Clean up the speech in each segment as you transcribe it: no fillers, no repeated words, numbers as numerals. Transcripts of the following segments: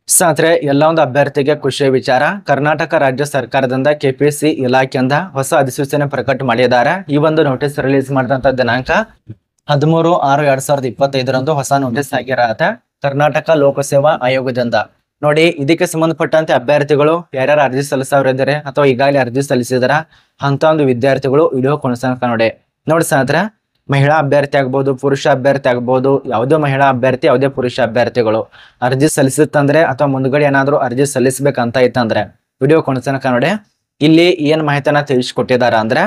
ಸ್ನೇಹಿತರೆ ಎಲ್ಲ ಒಂದು ಅಭ್ಯರ್ಥಿಗೆ ಖುಷಿಯ ವಿಚಾರ. ಕರ್ನಾಟಕ ರಾಜ್ಯ ಸರ್ಕಾರದಿಂದ ಕೆಪಿಎಸ್ಸಿ ಇಲಾಖೆಯಿಂದ ಹೊಸ ಅಧಿಸೂಚನೆ ಪ್ರಕಟ ಮಾಡಿದ್ದಾರೆ. ಈ ಒಂದು ನೋಟಿಸ್ ರಿಲೀಸ್ ಮಾಡಿದಂತ ದಿನಾಂಕ 13/6/2025 ಹೊಸ ನೋಟಿಸ್ ಆಗಿರತ್ತೆ ಕರ್ನಾಟಕ ಲೋಕಸೇವಾ ಆಯೋಗದಿಂದ. ನೋಡಿ, ಇದಕ್ಕೆ ಸಂಬಂಧಪಟ್ಟಂತೆ ಅಭ್ಯರ್ಥಿಗಳು ಯಾರ್ಯಾರು ಅರ್ಜಿ ಸಲ್ಲಿಸೋರಿದ್ದಾರೆ ಅಥವಾ ಈಗಾಗಲೇ ಅರ್ಜಿ ಸಲ್ಲಿಸಿದಾರ ಅಂತ ಒಂದು ವಿದ್ಯಾರ್ಥಿಗಳು ವಿಡಿಯೋ ಕೊನೆತನಕ ನೋಡಿ ಸ್ನೇಹಿತರೆ, ಮಹಿಳಾ ಅಭ್ಯರ್ಥಿ ಆಗ್ಬೋದು, ಪುರುಷ ಅಭ್ಯರ್ಥಿ ಆಗ್ಬೋದು, ಯಾವುದೇ ಮಹಿಳಾ ಅಭ್ಯರ್ಥಿ ಯಾವುದೇ ಪುರುಷ ಅಭ್ಯರ್ಥಿಗಳು ಅರ್ಜಿ ಸಲ್ಲಿಸುತ್ತಂದ್ರೆ ಅಥವಾ ಮುಂದ್ಗಡೆ ಏನಾದ್ರು ಅರ್ಜಿ ಸಲ್ಲಿಸಬೇಕಂತ ಇತ್ತಂದ್ರೆ ವಿಡಿಯೋ ಕೊನೆತನಕ ನೋಡಿ. ಇಲ್ಲಿ ಏನ್ ಮಾಹಿತಿಯನ್ನ ತಿಳಿಸಿಕೊಟ್ಟಿದ್ದಾರೆ ಅಂದ್ರೆ,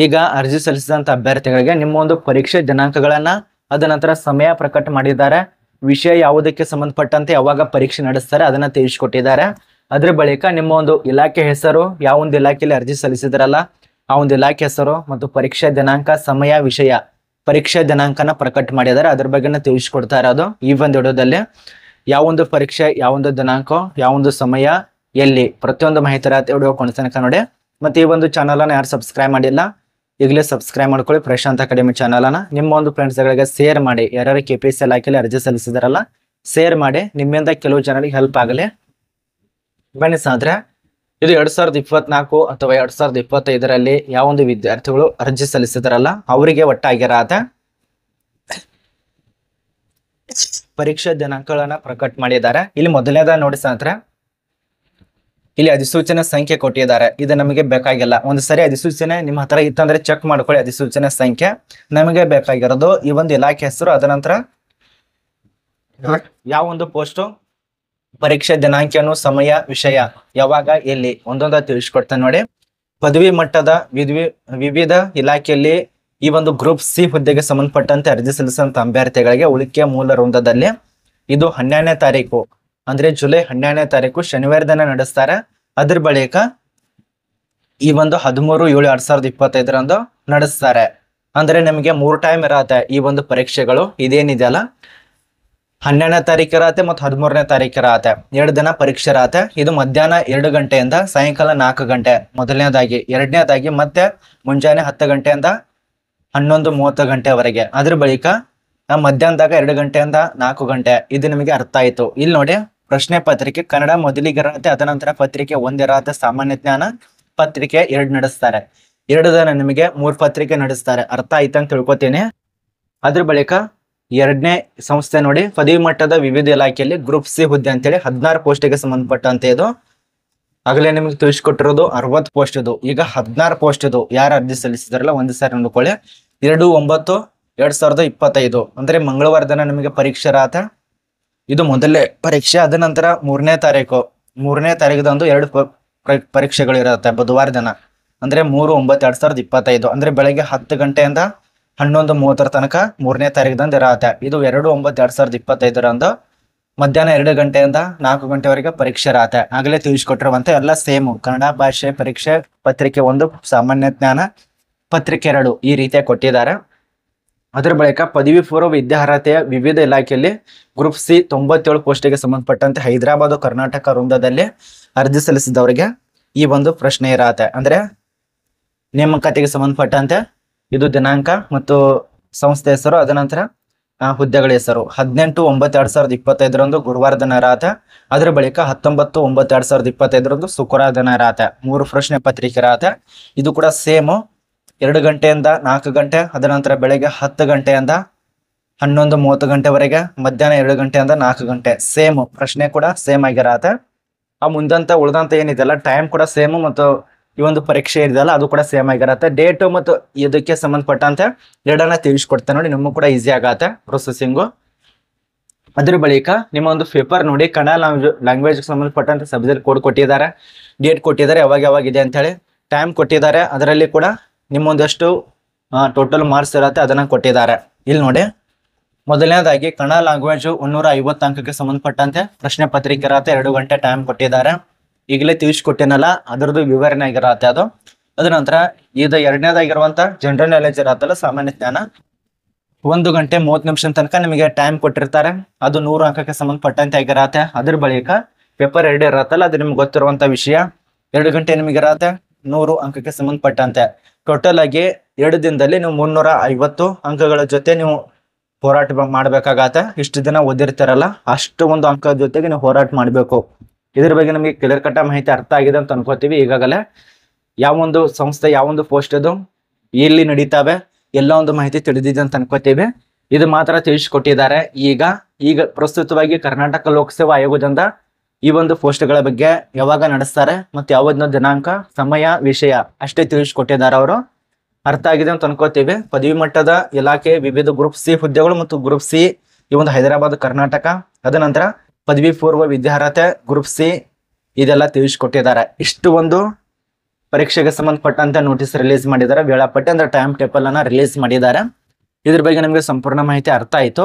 ಈಗ ಅರ್ಜಿ ಸಲ್ಲಿಸಿದಂತ ಅಭ್ಯರ್ಥಿಗಳಿಗೆ ನಿಮ್ಮ ಒಂದು ಪರೀಕ್ಷೆ ದಿನಾಂಕಗಳನ್ನ ಅದ ನಂತರ ಸಮಯ ಪ್ರಕಟ ಮಾಡಿದ್ದಾರೆ. ವಿಷಯ ಯಾವುದಕ್ಕೆ ಸಂಬಂಧಪಟ್ಟಂತೆ ಯಾವಾಗ ಪರೀಕ್ಷೆ ನಡೆಸ್ತಾರೆ ಅದನ್ನ ತಿಳಿಸಿಕೊಟ್ಟಿದ್ದಾರೆ. ಅದ್ರ ಬಳಿಕ ನಿಮ್ಮ ಒಂದು ಇಲಾಖೆ ಹೆಸರು, ಯಾವ ಒಂದು ಇಲಾಖೆಯಲ್ಲಿ ಅರ್ಜಿ ಸಲ್ಲಿಸಿದ್ರಲ್ಲ ಆ ಒಂದು ಇಲಾಖೆ ಹೆಸರು ಮತ್ತು ಪರೀಕ್ಷೆ ದಿನಾಂಕ, ಸಮಯ, ವಿಷಯ, ಪರೀಕ್ಷೆ ದಿನಾಂಕನ ಪ್ರಕಟ ಮಾಡಿದ್ದಾರೆ. ಅದ್ರ ಬಗ್ಗೆನ ತಿಳಿಸ್ಕೊಡ್ತಾ ಇರೋದು ಈ ಒಂದು ವಿಡಿಯೋದಲ್ಲಿ. ಯಾವೊಂದು ಪರೀಕ್ಷೆ, ಯಾವೊಂದು ದಿನಾಂಕ, ಯಾವೊಂದು ಸಮಯ, ಎಲ್ಲಿ, ಪ್ರತಿಯೊಂದು ಮಾಹಿತಿ ಇರತ್ತೆ ವಿಡಿಯೋ ಕೊನೆತನಕ ನೋಡಿ. ಮತ್ತೆ ಈ ಒಂದು ಚಾನಲ್ ಅನ್ನ ಯಾರು ಸಬ್ಸ್ಕ್ರೈಬ್ ಮಾಡಿಲ್ಲ ಈಗಲೇ ಸಬ್ಸ್ಕ್ರೈಬ್ ಮಾಡ್ಕೊಳ್ಳಿ. ಪ್ರಶಾಂತ್ ಅಕಾಡೆಮಿ ಚಾನಲ್ ಅನ್ನ ನಿಮ್ಮ ಒಂದು ಫ್ರೆಂಡ್ಸ್ ಗಳಿಗೆ ಶೇರ್ ಮಾಡಿ. ಯಾರ್ಯಾರು ಕೆಪಿಎಸ್ಸಿ ಇಲಾಖೆಯಲ್ಲಿ ಅರ್ಜಿ ಸಲ್ಲಿಸಿದಾರಲ್ಲ ಶೇರ್ ಮಾಡಿ, ನಿಮ್ಮಿಂದ ಕೆಲವು ಜನರಿಗೆ ಹೆಲ್ಪ್ ಆಗಲಿ. ಬನ್ನಿ ಸ್ನೇಹಿತರೆ, ಇದು 2024 ಅಥವಾ 2025 ಯಾವೊಂದು ವಿದ್ಯಾರ್ಥಿಗಳು ಅರ್ಜಿ ಸಲ್ಲಿಸಿದಾರಲ್ಲ ಅವರಿಗೆ ಒಟ್ಟಾಗಿರತ್ತೆ ಪರೀಕ್ಷಾ ದಿನಾಂಕಗಳನ್ನ ಪ್ರಕಟ ಮಾಡಿದ್ದಾರೆ. ಇಲ್ಲಿ ಮೊದಲನೇದ ನೋಡಿ ಸ್ನೇಹಿತರೆ, ಇಲ್ಲಿ ಅಧಿಸೂಚನೆ ಸಂಖ್ಯೆ ಕೊಟ್ಟಿದ್ದಾರೆ. ಇದು ನಮಗೆ ಬೇಕಾಗಿಲ್ಲ. ಒಂದು ಸರಿ ಅಧಿಸೂಚನೆ ನಿಮ್ಮ ಹತ್ರ ಇತ್ತಂದ್ರೆ ಚೆಕ್ ಮಾಡ್ಕೊಳ್ಳಿ. ಅಧಿಸೂಚನೆ ಸಂಖ್ಯೆ ನಮಗೆ ಬೇಕಾಗಿರೋದು ಈ ಒಂದು ಇಲಾಖೆ ಹೆಸರು, ಅದ ನಂತರ ಯಾವ ಒಂದು ಪೋಸ್ಟ್, ಪರೀಕ್ಷೆ ದಿನಾಂಕನು, ಸಮಯ, ವಿಷಯ, ಯಾವಾಗ, ಎಲ್ಲಿ ಒಂದೊಂದ ತಿಳಿಸ್ಕೊಡ್ತೇನೆ ನೋಡಿ. ಪದವಿ ಮಟ್ಟದ ವಿವಿಧ ಇಲಾಖೆಯಲ್ಲಿ ಈ ಒಂದು ಗ್ರೂಪ್ ಸಿ ಹುದ್ದೆಗೆ ಸಂಬಂಧಪಟ್ಟಂತೆ ಅರ್ಜಿ ಸಲ್ಲಿಸಿದಂತ ಅಭ್ಯರ್ಥಿಗಳಿಗೆ ಉಳಿಕೆ ಮೂಲ ವೃಂದದಲ್ಲಿ ಇದು 12ನೇ ತಾರೀಕು ಅಂದ್ರೆ ಜುಲೈ 12ನೇ ತಾರೀಕು ಶನಿವಾರ ದಿನ ನಡೆಸ್ತಾರೆ. ಅದ್ರ ಬಳಿಕ ಈ ಒಂದು 13/7/2025 ನಡೆಸ್ತಾರೆ. ಅಂದ್ರೆ ನಿಮಗೆ 3 ಟೈಮ್ ಇರತ್ತೆ ಈ ಒಂದು ಪರೀಕ್ಷೆಗಳು. ಇದೇನಿದೆಯಲ್ಲ 12ನೇ ತಾರೀಕು ಇರತ್ತೆ ಮತ್ತು 13ನೇ ತಾರೀಕು ಇರತ್ತೆ. 2 ದಿನ ಪರೀಕ್ಷೆ ಇರತ್ತೆ. ಇದು ಮಧ್ಯಾಹ್ನ 2 ಗಂಟೆಯಿಂದ ಸಾಯಂಕಾಲ 4 ಗಂಟೆ ಮೊದಲನೇದಾಗಿ. ಎರಡನೇದಾಗಿ ಮತ್ತೆ ಮುಂಜಾನೆ 10 ಗಂಟೆಯಿಂದ 11:30 ಗಂಟೆವರೆಗೆ. ಅದ್ರ ಬಳಿಕ ಮಧ್ಯಾಹ್ನದಾಗ 2 ಗಂಟೆಯಿಂದ 4 ಗಂಟೆ. ಇದು ನಿಮಗೆ ಅರ್ಥ ಆಯ್ತು. ಇಲ್ಲಿ ನೋಡಿ, ಪ್ರಶ್ನೆ ಪತ್ರಿಕೆ ಕನ್ನಡ ಮೊದಲಿಗೆ ಇರತ್ತೆ, ಅದ ನಂತರ ಪತ್ರಿಕೆ 1 ಇರತ್ತೆ, ಸಾಮಾನ್ಯ ಜ್ಞಾನ ಪತ್ರಿಕೆ 2 ನಡೆಸ್ತಾರೆ. 2 ದಿನ ನಿಮಗೆ 3 ಪತ್ರಿಕೆ ನಡೆಸ್ತಾರೆ. ಅರ್ಥ ಆಯ್ತು ಅಂತ ತಿಳ್ಕೊತೀನಿ. ಅದ್ರ ಬಳಿಕ 2ನೇ ಸಂಸ್ಥೆ ನೋಡಿ, ಪದವಿ ಮಟ್ಟದ ವಿವಿಧ ಇಲಾಖೆಯಲ್ಲಿ ಗ್ರೂಪ್ ಸಿ ಹುದ್ದೆ ಅಂತೇಳಿ 16 ಪೋಸ್ಟಿಗೆ ಸಂಬಂಧಪಟ್ಟಂತೆ ಇದು ಆಗಲೇ ನಿಮಗೆ ತಿಳಿಸ್ಕೊಟ್ಟಿರೋದು 60 ಪೋಸ್ಟ್. ಇದು ಈಗ 16 ಪೋಸ್ಟ್. ಇದು ಯಾರು ಅರ್ಜಿ ಸಲ್ಲಿಸಿದಾರಲ್ಲ ಒಂದು ಸಾರಿ ನೋಡ್ಕೊಳ್ಳಿ. 2/9/2025 ಅಂದ್ರೆ ಮಂಗಳವಾರ ದಿನ ನಿಮಗೆ ಪರೀಕ್ಷೆ ಇರತ್ತೆ. ಇದು ಮೊದಲನೇ ಪರೀಕ್ಷೆ. ಅದ ನಂತರ 3ನೇ ತಾರೀಕದಂದು 2 ಪರೀಕ್ಷೆಗಳು ಇರುತ್ತೆ ಬುಧವಾರ ದಿನ. ಅಂದ್ರೆ 3/9/2025 ಅಂದ್ರೆ ಬೆಳಗ್ಗೆ 10 ಗಂಟೆಯಿಂದ 11:30 ತನಕ 3ನೇ ತಾರೀಕದಂದು ಇರತ್ತೆ. ಇದು 2/9/2025 ಮಧ್ಯಾಹ್ನ 2 ಗಂಟೆಯಿಂದ 4 ಗಂಟೆವರೆಗೆ ಪರೀಕ್ಷೆ ಇರತ್ತೆ. ಆಗಲೇ ತಿಳಿಸ್ಕೊಟ್ಟಿರುವಂತೆ ಎಲ್ಲ ಸೇಮ್. ಕನ್ನಡ ಭಾಷೆ ಪರೀಕ್ಷೆ ಪತ್ರಿಕೆ 1, ಸಾಮಾನ್ಯ ಜ್ಞಾನ ಪತ್ರಿಕೆ 2 ಈ ರೀತಿಯಾಗಿ ಕೊಟ್ಟಿದ್ದಾರೆ. ಅದರ ಬಳಿಕ ಪದವಿ ಪೂರ್ವ ವಿದ್ಯಾರ್ಹತೆಯ ವಿವಿಧ ಇಲಾಖೆಯಲ್ಲಿ ಗ್ರೂಪ್ ಸಿ 97 ಪೋಸ್ಟಿಗೆ ಸಂಬಂಧಪಟ್ಟಂತೆ ಹೈದರಾಬಾದ್ ಕರ್ನಾಟಕ ವೃಂದದಲ್ಲಿ ಅರ್ಜಿ ಸಲ್ಲಿಸಿದವರಿಗೆ ಈ ಒಂದು ಪ್ರಶ್ನೆ ಇರತ್ತೆ. ಅಂದ್ರೆ ನೇಮಕಾತಿಗೆ ಸಂಬಂಧಪಟ್ಟಂತೆ ಇದು ದಿನಾಂಕ ಮತ್ತು ಸಂಸ್ಥೆ ಹೆಸರು, ಅದ ನಂತರ ಹುದ್ದೆಗಳ ಹೆಸರು. 18/9/2025 ಗುರುವಾರ ದಿನ ಇರತ್ತೆ. ಅದರ ಬಳಿಕ 19/9/2025 ಶುಕ್ರವಾರ ದಿನ ಇರತ್ತೆ. 3 ಪ್ರಶ್ನೆ ಪತ್ರಿಕೆ ಇರತ್ತೆ. ಇದು ಕೂಡ ಸೇಮು. 2 ಗಂಟೆಯಿಂದ 4 ಗಂಟೆ, ಅದ ನಂತರ ಬೆಳಗ್ಗೆ 10 ಗಂಟೆಯಿಂದ 11:30 ಗಂಟೆವರೆಗೆ, ಮಧ್ಯಾಹ್ನ 2 ಗಂಟೆಯಿಂದ 4 ಗಂಟೆ. ಸೇಮ್ ಪ್ರಶ್ನೆ ಕೂಡ ಸೇಮ್ ಆಗಿರತ್ತೆ. ಆ ಮುಂದಂತ ಉಳಿದಂತ ಏನಿದೆಲ್ಲ ಟೈಮ್ ಕೂಡ ಸೇಮ್ ಮತ್ತು ಈ ಒಂದು ಪರೀಕ್ಷೆ ಇದೆಯಲ್ಲ ಅದು ಕೂಡ ಸೇಮ್ ಆಗಿರತ್ತೆ. ಡೇಟು ಮತ್ತು ಇದಕ್ಕೆ ಸಂಬಂಧಪಟ್ಟಂತೆ ಎರಡನ್ನ ತಿಳಿಸ್ಕೊಡ್ತೇನೆ ನೋಡಿ, ನಿಮಗೂ ಕೂಡ ಈಸಿ ಆಗತ್ತೆ ಪ್ರೊಸೆಸಿಂಗು. ಅದ್ರ ಬಳಿಕ ನಿಮ್ಮ ಒಂದು ಪೇಪರ್ ನೋಡಿ, ಕನ್ನಡ ಲ್ಯಾಂಗ್ವೇಜ್ ಸಂಬಂಧಪಟ್ಟಂತೆ ಸಬ್ಜೆಕ್ಟ್ ಕೋಡ್ ಕೊಟ್ಟಿದ್ದಾರೆ, ಡೇಟ್ ಕೊಟ್ಟಿದ್ದಾರೆ, ಯಾವಾಗ ಇದೆ ಅಂತ ಹೇಳಿ ಟೈಮ್ ಕೊಟ್ಟಿದ್ದಾರೆ. ಅದರಲ್ಲಿ ಕೂಡ ನಿಮ್ಮೊಂದಷ್ಟು ಟೋಟಲ್ ಮಾರ್ಕ್ಸ್ ಇರತ್ತೆ, ಅದನ್ನ ಕೊಟ್ಟಿದ್ದಾರೆ. ಇಲ್ಲಿ ನೋಡಿ, ಮೊದಲನೇದಾಗಿ ಕನ್ನಡ ಲ್ಯಾಂಗ್ವೇಜ್ 150 ಅಂಕಕ್ಕೆ ಸಂಬಂಧಪಟ್ಟಂತೆ ಪ್ರಶ್ನೆ ಪತ್ರಿಕೆ ಇರತ್ತೆ. 2 ಗಂಟೆ ಟೈಮ್ ಕೊಟ್ಟಿದ್ದಾರೆ. ಈಗಲೇ ತಿಳಿಸ್ಕೊಟ್ಟೇನಲ್ಲ ಅದರದ್ದು ವಿವರಣೆ ಆಗಿರತ್ತೆ ಅದು. ಅದ ನಂತರ ಇದು 2ನೇದಾಗಿರುವಂತ ಜನರಲ್ ನಾಲೆಜ್ ಇರತ್ತಲ್ಲ, ಸಾಮಾನ್ಯ ಜ್ಞಾನ, 1 ಗಂಟೆ 30 ನಿಮಿಷ ತನಕ ನಿಮಗೆ ಟೈಮ್ ಕೊಟ್ಟಿರ್ತಾರೆ. ಅದು 100 ಅಂಕಕ್ಕೆ ಸಂಬಂಧಪಟ್ಟಂತೆ ಆಗಿರತ್ತೆ. ಅದ್ರ ಬಳಿಕ ಪೇಪರ್ 2 ಇರತ್ತಲ್ಲ, ಅದು ನಿಮ್ಗೆ ಗೊತ್ತಿರುವಂತ ವಿಷಯ. 2 ಗಂಟೆ ನಿಮಗೆ ಇರತ್ತೆ, 100 ಅಂಕಕ್ಕೆ ಸಂಬಂಧಪಟ್ಟಂತೆ. ಟೋಟಲ್ ಆಗಿ 2 ದಿನದಲ್ಲಿ ನೀವು 350 ಅಂಕಗಳ ಜೊತೆ ನೀವು ಹೋರಾಟ ಮಾಡ್ಬೇಕಾಗತ್ತೆ. ಇಷ್ಟು ದಿನ ಓದಿರ್ತಾರಲ್ಲ ಅಷ್ಟು ಒಂದು ಅಂಕದ ಜೊತೆಗೆ ನೀವು ಹೋರಾಟ ಮಾಡಬೇಕು. ಇದ್ರ ಬಗ್ಗೆ ನಮಗೆ ಕ್ಲಿಯರ್ ಕಟ್ ಮಾಹಿತಿ ಅರ್ಥ ಆಗಿದೆ ಅಂತ ಅನ್ಕೋತೀವಿ. ಈಗಾಗಲೇ ಯಾವೊಂದು ಸಂಸ್ಥೆ ಯಾವೊಂದು ಪೋಸ್ಟ್ ಅದು ಎಲ್ಲಿ ನಡೀತಾವೆ ಎಲ್ಲ ಒಂದು ಮಾಹಿತಿ ತಿಳಿದಿದೆ ಅಂತ ಅನ್ಕೋತೀವಿ. ಇದು ಮಾತ್ರ ತಿಳಿಸ್ಕೊಟ್ಟಿದ್ದಾರೆ. ಈಗ ಪ್ರಸ್ತುತವಾಗಿ ಕರ್ನಾಟಕ ಲೋಕಸೇವಾ ಆಯೋಗದಿಂದ ಈ ಒಂದು ಪೋಸ್ಟ್ಗಳ ಬಗ್ಗೆ ಯಾವಾಗ ನಡೆಸ್ತಾರೆ ಮತ್ತು ಯಾವೊಂದು ದಿನಾಂಕ, ಸಮಯ, ವಿಷಯ ಅಷ್ಟೇ ತಿಳಿಸ್ಕೊಟ್ಟಿದ್ದಾರೆ ಅವರು. ಅರ್ಥ ಆಗಿದೆ ಅಂತ ಅನ್ಕೋತೀವಿ. ಪದವಿ ಮಟ್ಟದ ಇಲಾಖೆ ವಿವಿಧ ಗ್ರೂಪ್ ಸಿ ಹುದ್ದೆಗಳು ಮತ್ತು ಗ್ರೂಪ್ ಸಿ ಈ ಒಂದು ಹೈದರಾಬಾದ್ ಕರ್ನಾಟಕ, ಅದನಂತರ ಪದವಿ ಪೂರ್ವ ವಿದ್ಯಾರ್ಹತೆ ಗ್ರೂಪ್ ಸಿ ಇದೆಲ್ಲ ತಿಳಿಸ್ಕೊಟ್ಟಿದ್ದಾರೆ. ಇಷ್ಟು ಒಂದು ಪರೀಕ್ಷೆಗೆ ಸಂಬಂಧಪಟ್ಟಂತೆ ನೋಟಿಸ್ ರಿಲೀಸ್ ಮಾಡಿದ್ದಾರೆ. ವೇಳಾಪಟ್ಟಿ ಅಂದ್ರೆ ಟೈಮ್ ಟೇಬಲ್ ಅನ್ನ ರಿಲೀಸ್ ಮಾಡಿದ್ದಾರೆ. ಇದ್ರ ಬಗ್ಗೆ ನಮಗೆ ಸಂಪೂರ್ಣ ಮಾಹಿತಿ ಅರ್ಥ ಆಯ್ತು.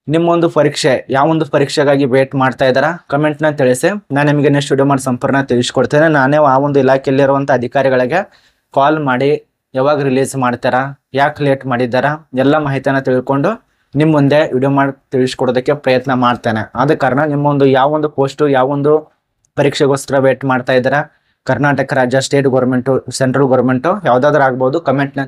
ನಿಮ್ಮೊಂದು ಪರೀಕ್ಷೆ ಯಾವೊಂದು ಪರೀಕ್ಷೆಗಾಗಿ ವೇಟ್ ಮಾಡ್ತಾ ಇದ್ದಾರಾ ಕಮೆಂಟ್ನ ತಿಳಿಸಿ. ನಾನು ನಿಮಗೆ ನೆಕ್ಸ್ಟ್ ವಿಡಿಯೋ ಮಾಡಿ ಸಂಪೂರ್ಣ ತಿಳಿಸ್ಕೊಡ್ತೇನೆ. ನಾನೇ ಆ ಒಂದು ಇಲಾಖೆಯಲ್ಲಿರುವಂಥ ಅಧಿಕಾರಿಗಳಿಗೆ ಕಾಲ್ ಮಾಡಿ ಯಾವಾಗ ರಿಲೀಸ್ ಮಾಡ್ತಾರಾ, ಯಾಕೆ ಲೇಟ್ ಮಾಡಿದ್ದಾರಾ ಎಲ್ಲ ಮಾಹಿತಿಯನ್ನು ತಿಳ್ಕೊಂಡು ನಿಮ್ಮ ಮುಂದೆ ವಿಡಿಯೋ ಮಾಡಿ ತಿಳಿಸ್ಕೊಡೋದಕ್ಕೆ ಪ್ರಯತ್ನ ಮಾಡ್ತೇನೆ. ಆದ ಕಾರಣ ನಿಮ್ಮೊಂದು ಯಾವೊಂದು ಪೋಸ್ಟು ಯಾವೊಂದು ಪರೀಕ್ಷೆಗೋಸ್ಕರ ವೇಟ್ ಮಾಡ್ತಾ ಇದ್ದೀರಾ, ಕರ್ನಾಟಕ ರಾಜ್ಯ, ಸ್ಟೇಟ್ ಗೌರ್ಮೆಂಟು, ಸೆಂಟ್ರಲ್ ಗೌರ್ಮೆಂಟು ಯಾವುದಾದ್ರೂ ಆಗ್ಬೋದು, ಕಮೆಂಟ್ನ